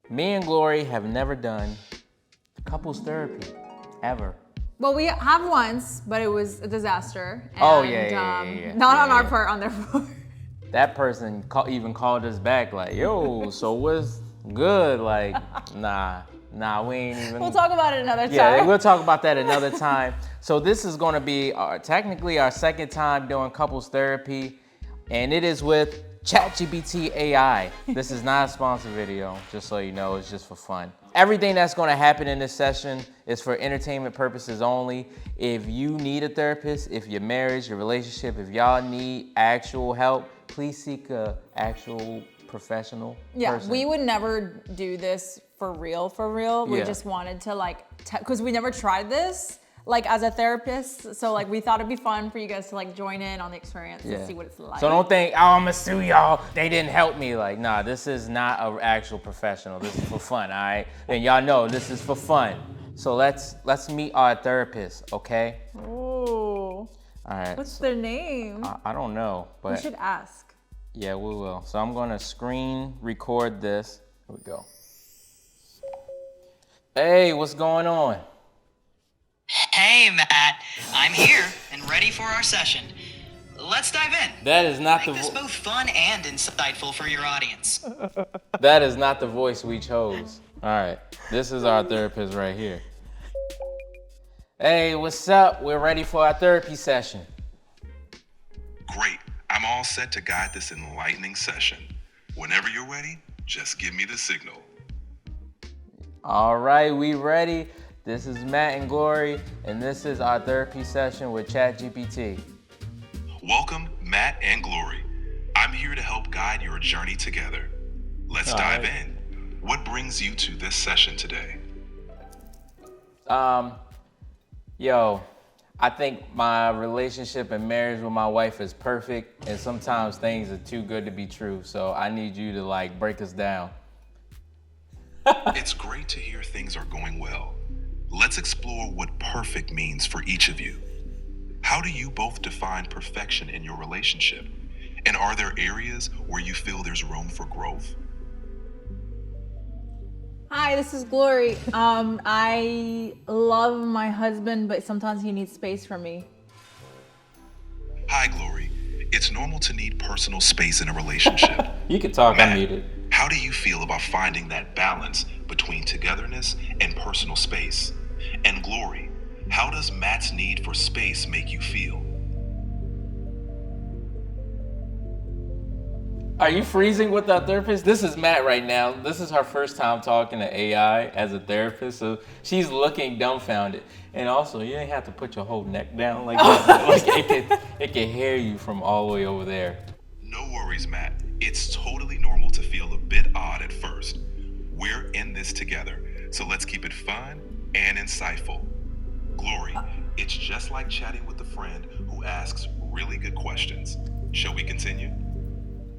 Me and Glory have never done couples therapy, ever. Well, we have once, but it was a disaster. And, Oh, yeah. Not on our part, on their part. That person even called us back like, yo, so what's good? Like, nah, we ain't even. We'll talk about it another time. Yeah, we'll talk about that another time. So this is gonna be technically our second time doing couples therapy, and it is with Chat GPT AI. This is not a sponsored video, just so you know, it's just for fun. Everything that's gonna happen in this session is for entertainment purposes only. If you need a therapist, if your marriage, your relationship, if y'all need actual help, please seek a actual professional person. We would never do this for real. We just wanted to because we never tried this as a therapist. So we thought it'd be fun for you guys to join in on the experience and see what it's like. So don't think, oh, I'm gonna sue y'all, they didn't help me. Nah, this is not an actual professional. This is for fun, all right? And y'all know this is for fun. So let's meet our therapist, okay? Ooh. All right. What's their name? I don't know, but we should ask. Yeah, we will. So I'm gonna screen record this. Here we go. Hey, what's going on? Hey, Matt. I'm here and ready for our session. Let's dive in. That is not Make this both fun and insightful for your audience. That is not the voice we chose. All right, this is our therapist right here. Hey, what's up? We're ready for our therapy session. Great. I'm all set to guide this enlightening session. Whenever you're ready, just give me the signal. All right, we ready. This is Matt and Glory, and this is our therapy session with Chat GPT. Welcome, Matt and Glory. I'm here to help guide your journey together. Let's dive in. What brings you to this session today? I think my relationship and marriage with my wife is perfect, and sometimes things are too good to be true. So I need you to break us down. It's great to hear things are going well. Let's explore what perfect means for each of you. How do you both define perfection in your relationship? And are there areas where you feel there's room for growth? Hi, this is Glory. I love my husband, but sometimes he needs space from me. Hi, Glory. It's normal to need personal space in a relationship. You can talk, Matt, I'm muted. how do you feel about finding that balance between togetherness and personal space? And Glory, how does Matt's need for space make you feel? Are you freezing with our therapist? This is Matt right now. This is her first time talking to AI as a therapist, so she's looking dumbfounded. And also, you didn't have to put your whole neck down like that. It can hear you from all the way over there. No worries, Matt. It's totally normal to feel a bit odd at first. We're in this together, so let's keep it fun and insightful. Glory, it's just like chatting with a friend who asks really good questions. Shall we continue?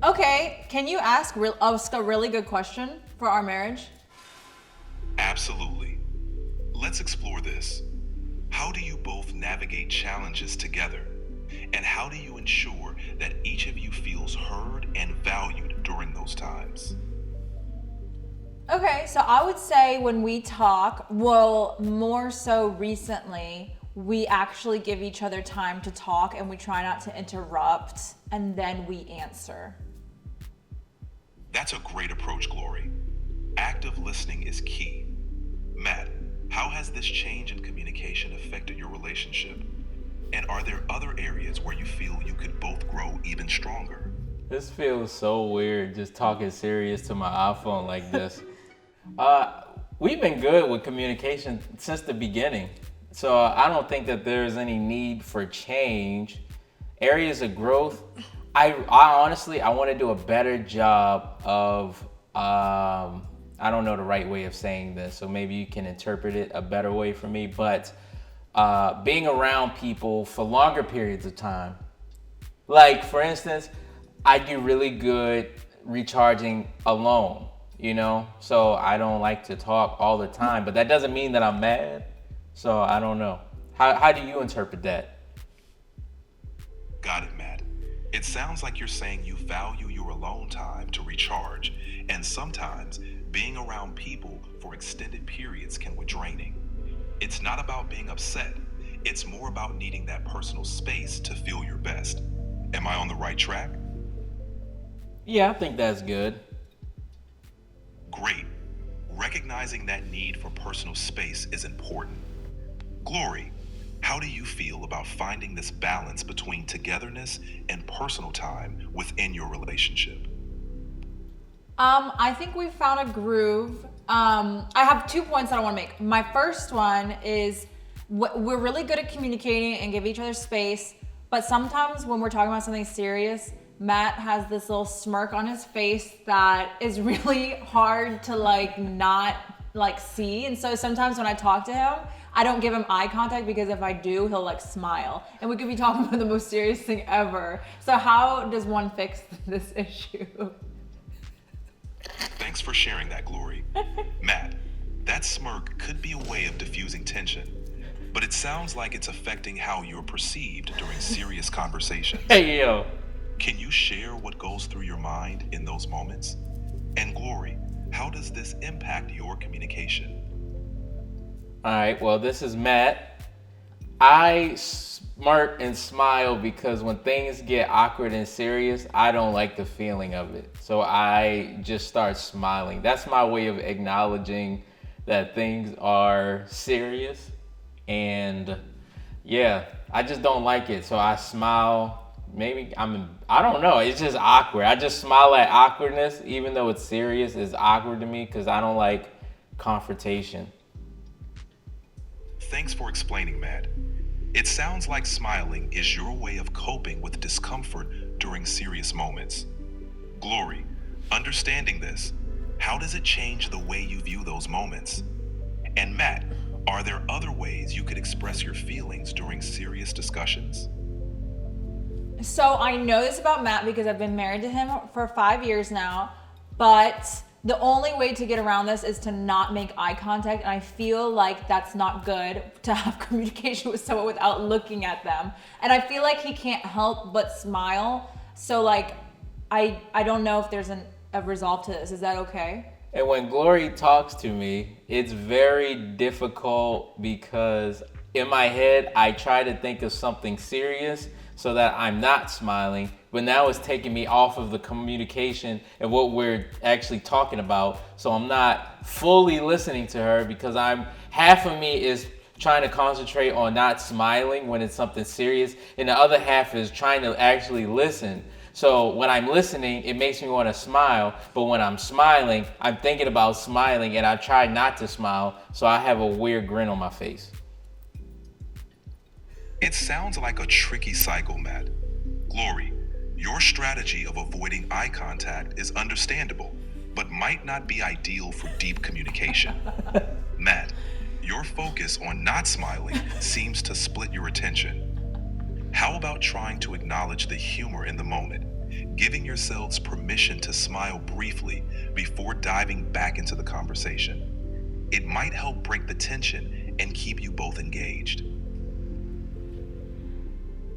Okay, can you ask a really good question for our marriage? Absolutely. Let's explore this. How do you both navigate challenges together? And how do you ensure that each of you feels heard and valued during those times? Okay, so I would say when we talk, well, more so recently, we actually give each other time to talk and we try not to interrupt and then we answer. That's a great approach, Glory. Active listening is key. Matt, how has this change in communication affected your relationship? And are there other areas where you feel you could both grow even stronger? This feels so weird, just talking serious to my iPhone like this. We've been good with communication since the beginning. So I don't think that there's any need for change. Areas of growth, I honestly, I want to do a better job of, I don't know the right way of saying this, so maybe you can interpret it a better way for me, but being around people for longer periods of time. Like, for instance, I do really good recharging alone, so I don't like to talk all the time, but that doesn't mean that I'm mad, so I don't know. How do you interpret that? Got it, Matt. It sounds like you're saying you value your your alone time to recharge, and sometimes being around people for extended periods can be draining. It's not about being upset, it's more about needing that personal space to feel your best. Am I on the right track? Yeah, I think that's good. Great. Recognizing that need for personal space is important. Glory, how do you feel about finding this balance between togetherness and personal time within your relationship? I think we found a groove. I have 2 points that I want to make. My first one is we're really good at communicating and give each other space, but sometimes when we're talking about something serious, Matt has this little smirk on his face that is really hard to not see. And so sometimes when I talk to him, I don't give him eye contact, because if I do, he'll smile. And we could be talking about the most serious thing ever. So how does one fix this issue? Thanks for sharing that, Glory. Matt, that smirk could be a way of diffusing tension, but it sounds like it's affecting how you're perceived during serious conversations. Hey, yo. Can you share what goes through your mind in those moments? And Glory, how does this impact your communication? All right, well, this is Matt. I smirk and smile because when things get awkward and serious, I don't like the feeling of it. So I just start smiling. That's my way of acknowledging that things are serious. And yeah, I just don't like it. So I smile. Maybe I don't know. It's just awkward. I just smile at awkwardness, even though it's serious. It's awkward to me because I don't like confrontation. Thanks for explaining, Matt. It sounds like smiling is your way of coping with discomfort during serious moments. Glory, understanding this, how does it change the way you view those moments? And Matt, are there other ways you could express your feelings during serious discussions? So I know this about Matt because I've been married to him for 5 years now, but the only way to get around this is to not make eye contact. And I feel like that's not good to have communication with someone without looking at them. And I feel like he can't help but smile. So I don't know if there's a resolve to this. Is that okay? And when Glory talks to me, it's very difficult because in my head, I try to think of something serious so that I'm not smiling, but now it's taking me off of the communication and what we're actually talking about. So I'm not fully listening to her because half of me is trying to concentrate on not smiling when it's something serious, and the other half is trying to actually listen. So when I'm listening, it makes me want to smile, but when I'm smiling, I'm thinking about smiling and I try not to smile, so I have a weird grin on my face. It sounds like a tricky cycle, Matt. Glory, your strategy of avoiding eye contact is understandable, but might not be ideal for deep communication. Matt, your focus on not smiling seems to split your attention. How about trying to acknowledge the humor in the moment, giving yourselves permission to smile briefly before diving back into the conversation? It might help break the tension and keep you both engaged.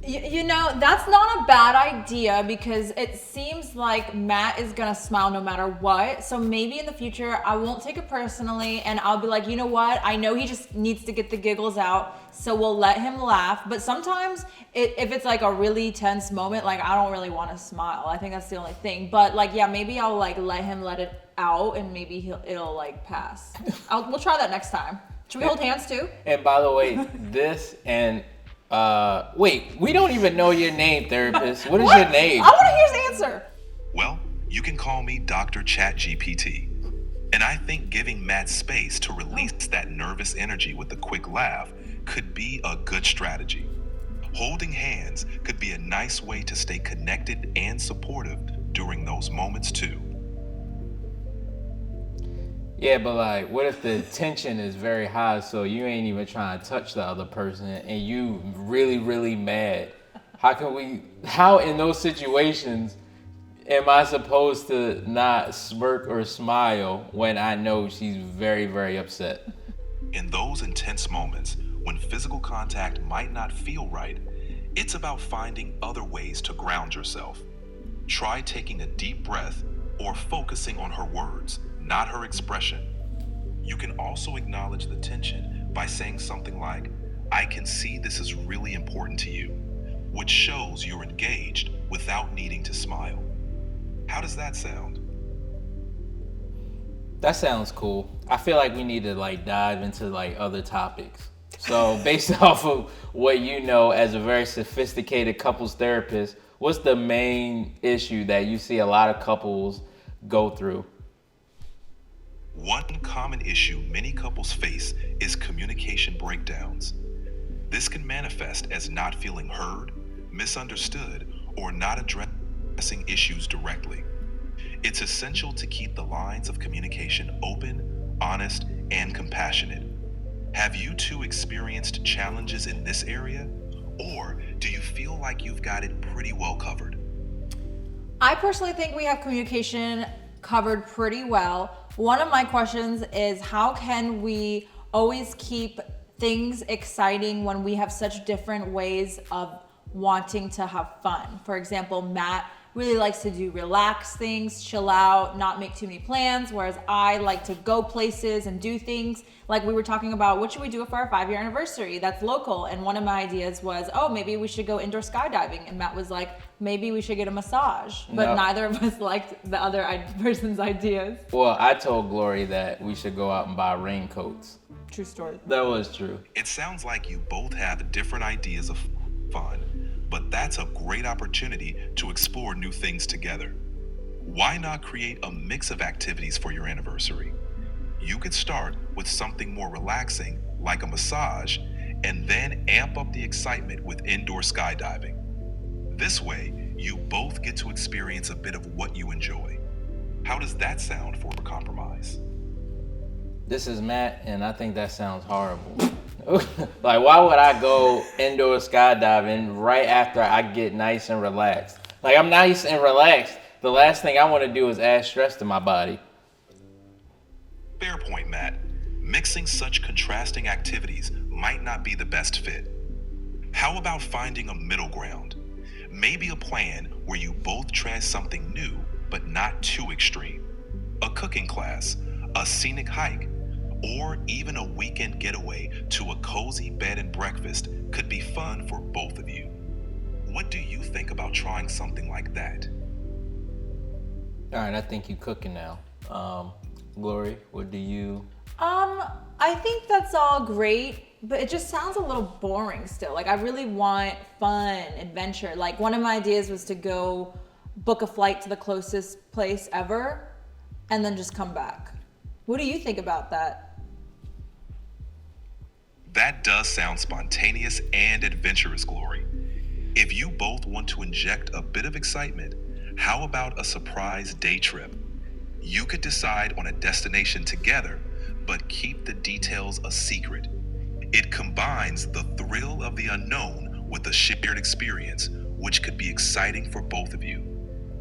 You know, that's not a bad idea because it seems like Matt is gonna smile no matter what. So maybe in the future, I won't take it personally and I'll be like, you know what? I know he just needs to get the giggles out, so we'll let him laugh. But sometimes if it's like a really tense moment, I don't really want to smile. I think that's the only thing. But maybe I'll let him let it out and maybe it'll pass. We'll try that next time. Should we hold hands too? And by the way, this and wait, we don't even know your name, therapist. What is your name? I want to hear his answer. Well, you can call me Dr. Chat GPT. And I think giving Matt space to release that nervous energy with a quick laugh could be a good strategy. Holding hands could be a nice way to stay connected and supportive during those moments too. Yeah, but what if the tension is very high, so you ain't even trying to touch the other person and you really, really mad? How in those situations am I supposed to not smirk or smile when I know she's very, very upset? In those intense moments, when physical contact might not feel right, it's about finding other ways to ground yourself. try taking a deep breath or focusing on her words, not her expression. You can also acknowledge the tension by saying something like, "I can see this is really important to you," which shows you're engaged without needing to smile. How does that sound? That sounds cool. I feel like we need to like dive into like other topics. So based off of what you know as a very sophisticated couples therapist, what's the main issue that you see a lot of couples go through? One common issue many couples face is communication breakdowns. This can manifest as not feeling heard, misunderstood, or not addressing issues directly. It's essential to keep the lines of communication open, honest, and compassionate. Have you two experienced challenges in this area, or do you feel like you've got it pretty well covered? I personally think we have communication covered pretty well. One of my questions is, how can we always keep things exciting when we have such different ways of wanting to have fun? For example, Matt really likes to do relaxed things, chill out, not make too many plans, whereas I like to go places and do things. Like we were talking about, what should we do for our 5-year anniversary that's local? And one of my ideas was, oh, maybe we should go indoor skydiving. And Matt was like, maybe we should get a massage. But No. neither of us liked the other person's ideas. Well, I told Glory that we should go out and buy raincoats. True story. That was true. It sounds like you both have different ideas of fun, but that's a great opportunity to explore new things together. Why not create a mix of activities for your anniversary? You could start with something more relaxing, like a massage, and then amp up the excitement with indoor skydiving. This way, you both get to experience a bit of what you enjoy. How does that sound for a compromise? This is Matt, and I think that sounds horrible. Like, why would I go indoor skydiving right after I get nice and relaxed? Like, I'm nice and relaxed. The last thing I want to do is add stress to my body. Fair point, Matt. Mixing such contrasting activities might not be the best fit. How about finding a middle ground? Maybe a plan where you both try something new, but not too extreme. A cooking class, a scenic hike, or even a weekend getaway to a cozy bed and breakfast could be fun for both of you. What do you think about trying something like that? All right, I think you cooking now. Glory, what do you? I think that's all great, but it just sounds a little boring still. Like, I really want fun, adventure. Like, one of my ideas was to go book a flight to the closest place ever and then just come back. What do you think about that? That does sound spontaneous and adventurous, Glory. If you both want to inject a bit of excitement, how about a surprise day trip? You could decide on a destination together, but keep the details a secret. It combines the thrill of the unknown with a shared experience, which could be exciting for both of you.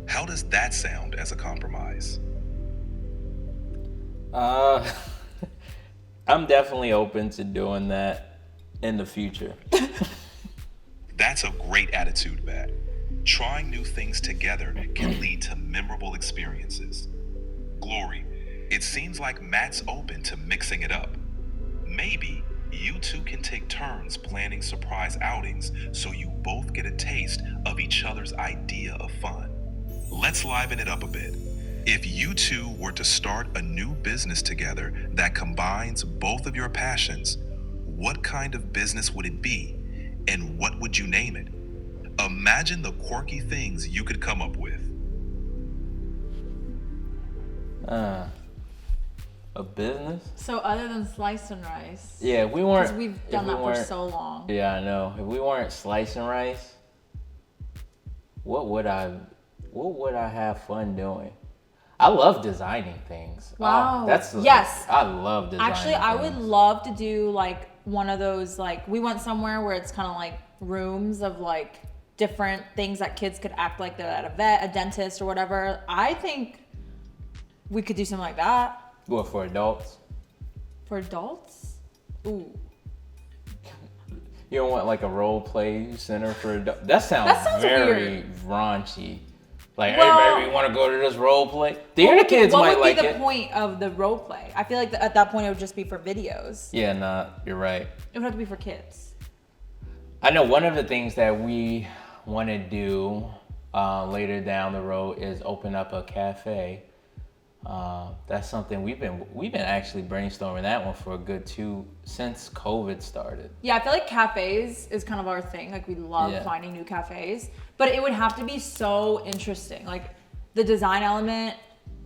How does that sound as a compromise? I'm definitely open to doing that in the future. That's a great attitude, Matt. Trying new things together can lead to memorable experiences. Glory, it seems like Matt's open to mixing it up. Maybe you two can take turns planning surprise outings so you both get a taste of each other's idea of fun. Let's liven it up a bit. If you two were to start a new business together that combines both of your passions, what kind of business would it be, and what would you name it? Imagine the quirky things you could come up with. A business? So other than slice and rice, Yeah, if we weren't. because we've if done we that for weren't- so long. Yeah, I know. If we weren't slicing rice, what would I have fun doing? I love designing things. Wow. Yes. I love designing. Actually, I would things. love to do like one of those, like we went somewhere where it's kind of like rooms of like different things that kids could act like they're at a vet, a dentist or whatever. I think we could do something like that. What, for adults? For adults? Ooh. You don't want like a role play center for adults? That sounds That sounds very weird. raunchy. Like, Well- everybody want to go to this role play. The kids might like What would be the it. point of the role play? I feel like at that point it would just be for videos. Yeah, nah, you're right. It would have to be for kids. I know one of the things that we want to do later down the road is open up a cafe. That's something we've been actually brainstorming that one for a good since COVID started. Yeah, I feel like cafes is kind of our thing. Like we love finding new cafes, but it would have to be so interesting. Like the design element,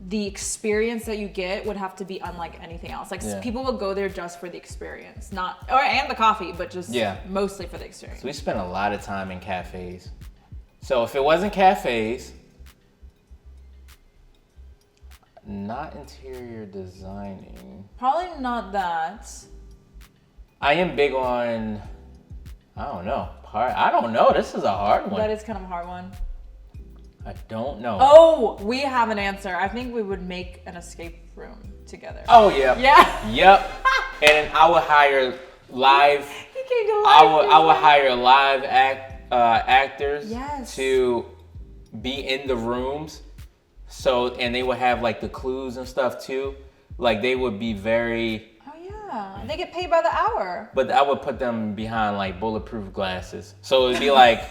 the experience that you get would have to be unlike anything else. Like people would go there just for the experience, and the coffee, but just mostly for the experience. So we spent a lot of time in cafes. So if it wasn't cafes, not interior designing. Probably not that. I am big on, I don't know. This is a hard one. That is kind of a hard one. I don't know. Oh, we have an answer. I think we would make an escape room together. Oh, yeah. Yeah. Yep. And I would hire live. He came to life. I would hire live actors Yes. to be in the rooms. So, and they would have like the clues and stuff too. Like they would be very. Oh yeah, they get paid by the hour. But I would put them behind like bulletproof glasses. So it'd be like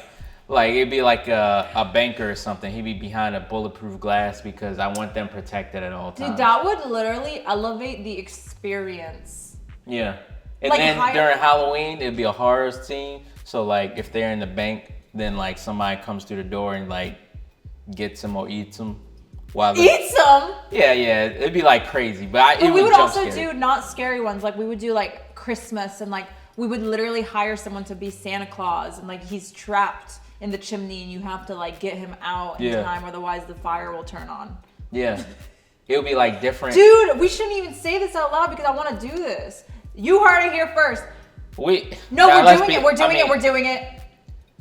a banker or something. He'd be behind a bulletproof glass because I want them protected at all times. Dude, that would literally elevate the experience. Yeah. And Like then during Halloween, it'd be a horror scene. So like if they're in the bank, then like somebody comes through the door and like gets them or eats them. Eat some? Yeah, it'd be like crazy. But we would also do not scary ones. Like we would do like Christmas and like we would literally hire someone to be Santa Claus and like he's trapped in the chimney and you have to like get him out in time, otherwise the fire will turn on. Yeah. It would be like different. Dude, we shouldn't even say this out loud because I want to do this. You heard it here first. We're doing it.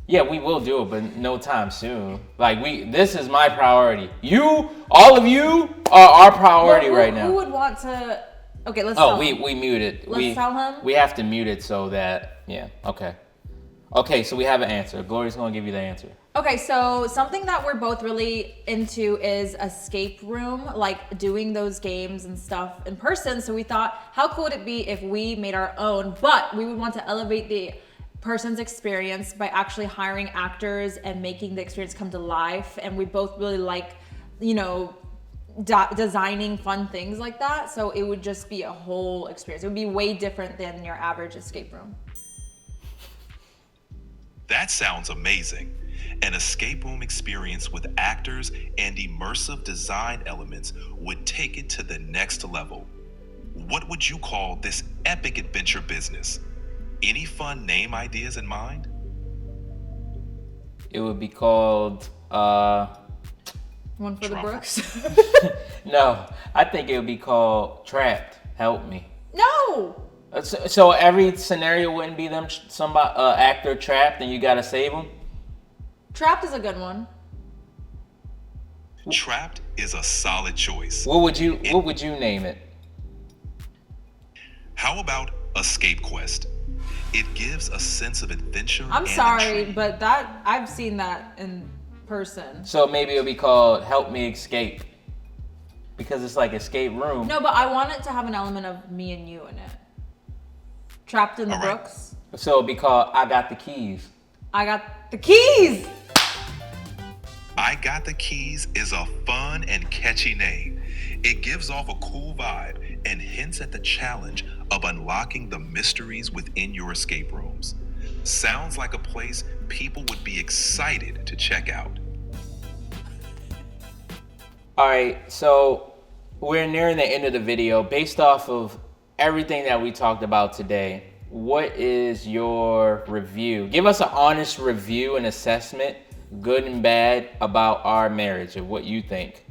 Yeah, we will do it, but no time soon. Like this is my priority. All of you are our priority right now. Who would want to? Okay, let's. We muted. Let's tell him. We have to mute it so that okay. Okay, so we have an answer. Glory's gonna give you the answer. Okay, so something that we're both really into is escape room, like doing those games and stuff in person. So we thought, how cool would it be if we made our own? But we would want to elevate the person's experience by actually hiring actors and making the experience come to life. And we both really like, designing fun things like that. So it would just be a whole experience. It would be way different than your average escape room. That sounds amazing. An escape room experience with actors and immersive design elements would take it to the next level. What would you call this epic adventure business? Any fun name ideas in mind? It would be called One for the Brooks. No, I think it would be called Trapped. Help me. No. So every scenario wouldn't be them actor trapped and you gotta save them. Trapped is a good one. Trapped is a solid choice. What would you name it? How about Escape Quest? It gives a sense of adventure. I'm sorry, but I've seen that in person. So maybe it'll be called Help Me Escape. Because it's like escape room. No, but I want it to have an element of me and you in it. Trapped in the Brooks. So it'll be called I Got the Keys. I got the keys. I Got the Keys is a fun and catchy name. It gives off a cool vibe and hints at the challenge of unlocking the mysteries within your escape rooms. Sounds like a place people would be excited to check out. All right, so we're nearing the end of the video. Based off of everything that we talked about today, what is your review? Give us an honest review and assessment, good and bad, about our marriage, of what you think.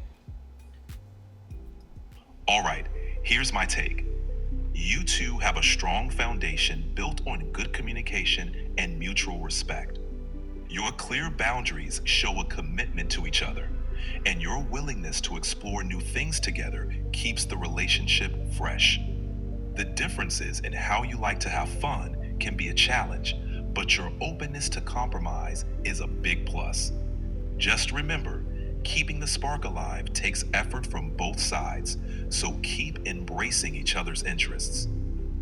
All right, here's my take. You two have a strong foundation built on good communication and mutual respect. Your clear boundaries show a commitment to each other, and your willingness to explore new things together keeps the relationship fresh. The differences in how you like to have fun can be a challenge, but your openness to compromise is a big plus. Just remember, Keeping the spark alive takes effort from both sides, so keep embracing each other's interests.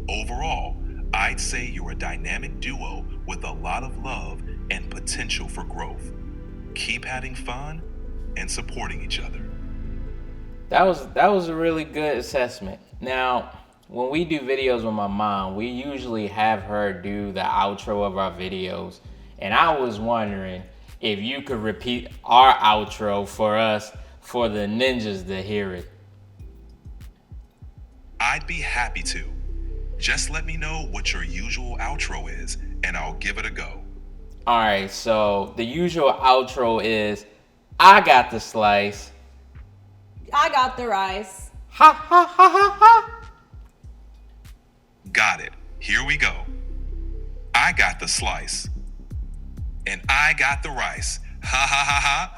Overall, I'd say you're a dynamic duo with a lot of love and potential for growth. Keep having fun and supporting each other. That was a really good assessment. Now, when we do videos with my mom, we usually have her do the outro of our videos. And I was wondering if you could repeat our outro for us, for the ninjas to hear it. I'd be happy to. Just let me know what your usual outro is, and I'll give it a go. All right, so the usual outro is, I got the slice. I got the rice. Ha ha ha ha ha. Got it. Here we go. I got the slice. And I got the rice. Ha ha ha ha.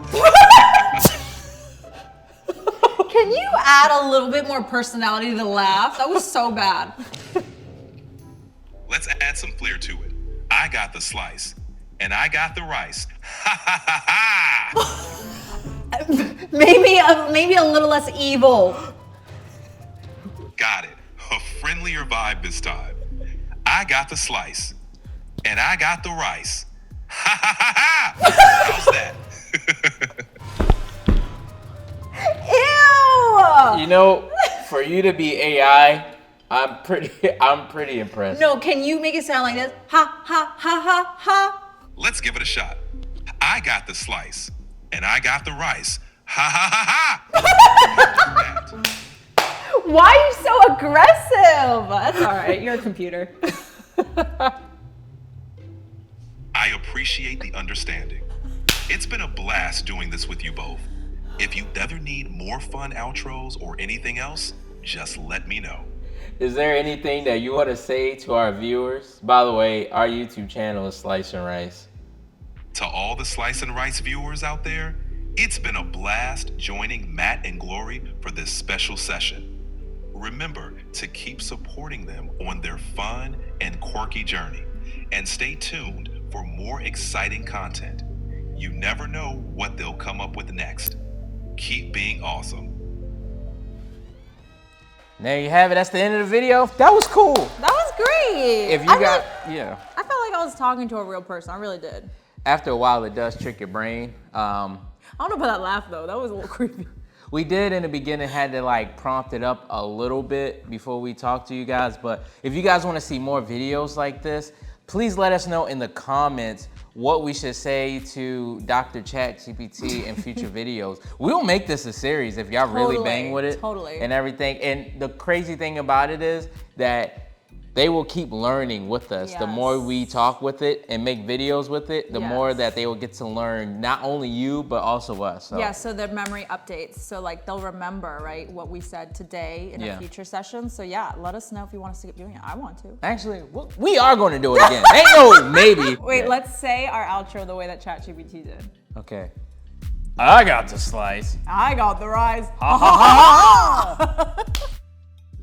Can you add a little bit more personality to the laugh? That was so bad. Let's add some flair to it. I got the slice. And I got the rice. Ha ha ha ha. Maybe a little less evil. Got it. A friendlier vibe this time. I got the slice. And I got the rice. Ha ha ha ha! How's that? Ew! You know, for you to be AI, I'm pretty impressed. No, can you make it sound like this? Ha ha ha ha ha. Let's give it a shot. I got the slice. And I got the rice. Ha ha ha ha! Why are you so aggressive? That's all right. You're a computer. I appreciate the understanding. It's been a blast doing this with you both. If you ever need more fun outros or anything else, just let me know. Is there anything that you want to say to our viewers? By the way, our YouTube channel is Slice and Rice. To all the Slice and Rice viewers out there, it's been a blast joining Matt and Glory for this special session. Remember to keep supporting them on their fun and quirky journey, and stay tuned for more exciting content. You never know what they'll come up with next. Keep being awesome. There you have it. That's the end of the video. That was cool. That was great. If you yeah. I felt like I was talking to a real person. I really did. After a while, it does trick your brain. I don't know about that laugh though. That was a little creepy. We did in the beginning had to like prompt it up a little bit before we talk to you guys. But if you guys want to see more videos like this, please let us know in the comments what we should say to Dr. Chat GPT in future videos. We'll make this a series if y'all really bang with it and everything. And the crazy thing about it is that they will keep learning with us. The more we talk with it and make videos with it, the more that they will get to learn not only you, but also us. So. Yeah, so their memory updates. So like they'll remember, right, what we said today in a future session. So yeah, let us know if you want us to keep doing it. I want to. Actually, we are going to do it again. Ain't no maybe. Wait, let's say our outro the way that Chat GPT did. Okay. I got the slice. I got the rice. Ha ha ha ha!